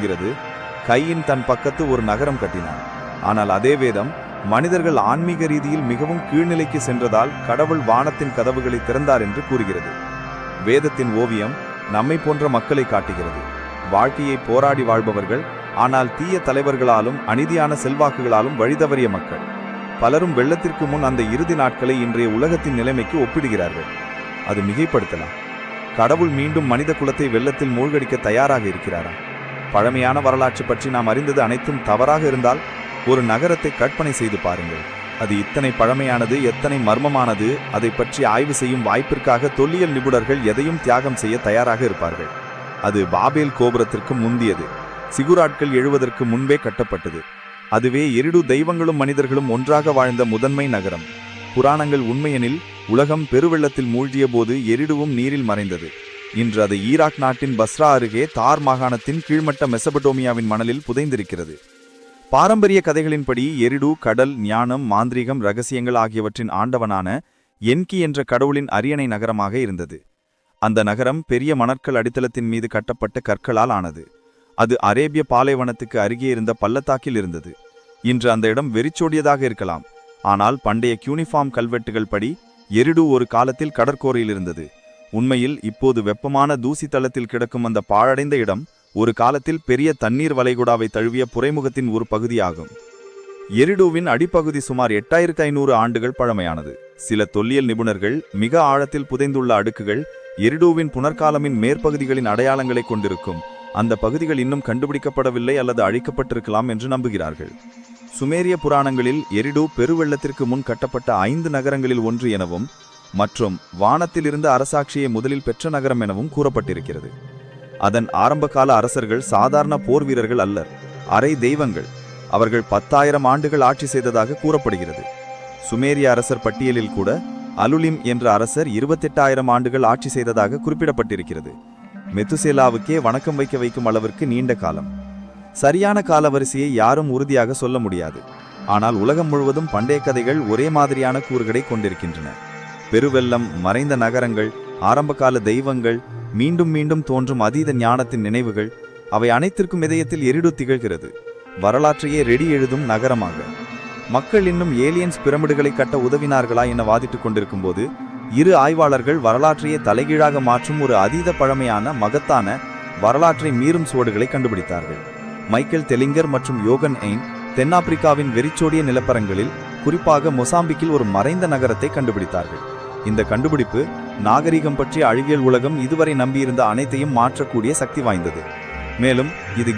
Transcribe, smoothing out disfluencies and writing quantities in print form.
கூறுகிறது, கையின் தன் பக்கத்து ஒரு நகரம் கட்டினான். ஆனால் அதே வேதம் மனிதர்கள் ஆன்மீக ரீதியில் மிகவும் கீழ்நிலைக்கு சென்றதால் கடவுள் வானத்தின் கதவுகளை திறந்தார் என்று கூறுகிறது. வேதத்தின் ஓவியம் நம்மை போன்ற மக்களை காட்டுகிறது. வாழ்க்கையை போராடி வாழ்பவர்கள், ஆனால் தீய தலைவர்களாலும் அநீதியான செல்வாக்குகளாலும் வழிதவறிய மக்கள். பலரும் வெள்ளத்திற்கு முன் அந்த இறுதி நாட்களை இன்றைய உலகத்தின் நிலைமைக்கு ஒப்பிடுகிறார்கள். அது மிகைப்படுத்தலாம். கடவுள் மீண்டும் மனித குலத்தை வெள்ளத்தில் மூழ்கடிக்க தயாராக இருக்கிறாரா? பழமையான வரலாற்று பற்றி நாம் அறிந்தது அனைத்தும் தவறாக இருந்தால் ஒரு நகரத்தை கற்பனை செய்து பாருங்கள். அது இத்தனை பழமையானது, எத்தனை மர்மமானது. அதை பற்றி ஆய்வு செய்யும் வாய்ப்பிற்காக தொல்லியல் நிபுணர்கள் எதையும் தியாகம் செய்ய தயாராக இருப்பார்கள். அது பாபேல் கோபுரத்திற்கு முந்தியது. சிகுராட்கள் எழுவதற்கு முன்பே கட்டப்பட்டது. அதுவே எரிடு தெய்வங்களும் மனிதர்களும் ஒன்றாக வாழ்ந்த முதன்மை நகரம். புராணங்கள் உண்மையெனில் உலகம் பெருவெள்ளத்தில் மூழ்கிய போது எரிடுவும் நீரில் மறைந்தது. இன்று அது ஈராக் நாட்டின் பஸ்ரா அருகே தார் மாகாணத்தின் கீழ்மட்ட மெசபடோமியாவின் மணலில் புதைந்திருக்கிறது. பாரம்பரிய கதைகளின்படி எரிடு கடல், ஞானம், மாந்திரீகம், இரகசியங்கள் ஆகியவற்றின் ஆண்டவனான என்கி என்ற கடவுளின் அரியணை நகரமாக இருந்தது. அந்த நகரம் பெரிய மணற்கல் அடித்தளத்தின் மீது கட்டப்பட்ட கற்களால் ஆனது. அது அரேபிய பாலைவனத்துக்கு அருகே இருந்த பள்ளத்தாக்கில் இருந்தது. இன்று அந்த இடம் வெறிச்சோடியதாக இருக்கலாம். ஆனால் பண்டைய கியூனிஃபார்ம் கல்வெட்டுகள் படி எரிடு ஒரு காலத்தில் கடற்கோரையில் இருந்தது. உண்மையில் இப்போது வெப்பமான தூசி தளத்தில் கிடக்கும் அந்த பாழடைந்த இடம் ஒரு காலத்தில் பெரிய தண்ணீர் வளைகுடாவை தழுவிய புரைமுகத்தின் ஒரு பகுதியாகும். எரிடுவின் அடிப்பகுதி சுமார் 8500 ஆண்டுகள் பழமையானது. சில தொல்லியல் நிபுணர்கள் மிக ஆழத்தில் புதைந்துள்ள அடுக்குகள் எரிடுவின் புனர்காலமின் மேற்பகுதிகளின் அடையாளங்களை கொண்டிருக்கும். அந்த பகுதிகள் இன்னும் கண்டுபிடிக்கப்படவில்லை அல்லது அழிக்கப்பட்டிருக்கலாம் என்று நம்புகிறார்கள். சுமேரிய புராணங்களில் எரிடு பெருவெள்ளத்திற்கு முன் கட்டப்பட்ட 5 நகரங்களில் ஒன்று எனவும் மற்றும் வானத்திலிருந்து அரசாட்சியை முதலில் பெற்ற நகரம் எனவும் கூறப்பட்டிருக்கிறது. அதன் ஆரம்பகால அரசர்கள் சாதாரண போர் வீரர்கள் அல்லர், அரை தெய்வங்கள். அவர்கள் 10,000 ஆண்டுகள் ஆட்சி செய்ததாக கூறப்படுகிறது. சுமேரிய அரசர் பட்டியலில் கூட அலுலிம் என்ற அரசர் 28,000 ஆண்டுகள் ஆட்சி செய்ததாக குறிப்பிடப்பட்டிருக்கிறது. மெத்துசேலாவுக்கே வணக்கம் வைக்கும் அளவிற்கு நீண்ட காலம். சரியான காலவரிசையை யாரும் உறுதியாக சொல்ல முடியாது. ஆனால் உலகம் முழுவதும் பண்டைய கதைகள் ஒரே மாதிரியான கூறுகளை கொண்டிருக்கின்றன. பெருவெள்ளம், மறைந்த நகரங்கள், ஆரம்பகால தெய்வங்கள், மீண்டும் மீண்டும் தோன்றும் அதீத ஞானத்தின் நினைவுகள், அவை அனைத்திற்கும் இதயத்தில் எரிடு திகழ்கிறது. வரலாற்றையே ரெடி எழுதும் நகரமாக. மக்கள் இன்னும் ஏலியன்ஸ் பிரமிடுகளை கட்ட உதவினார்களா என வாதிட்டுக் கொண்டிருக்கும் போது இரு ஆய்வாளர்கள் வரலாற்றையே தலைகீழாக மாற்றும் ஒரு அதீத பழமையான மகத்தான வரலாற்றை மீறும் சுவடுகளை கண்டுபிடித்தார்கள். மைக்கேல் தெலிங்கர் மற்றும் யோகன் எயின் தென்னாப்பிரிக்காவின் வெறிச்சோடிய நிலப்பரங்களில், குறிப்பாக மொசாம்பிக்கில் ஒரு மறைந்த நகரத்தை கண்டுபிடித்தார்கள். இந்த கண்டுபிடிப்பு நாகரிகம் பற்றிய அழிவியல் உலகம் இதுவரை நம்பியிருந்த அனைத்தையும் மாற்றக்கூடிய சக்தி வாய்ந்தது. மேலும் இது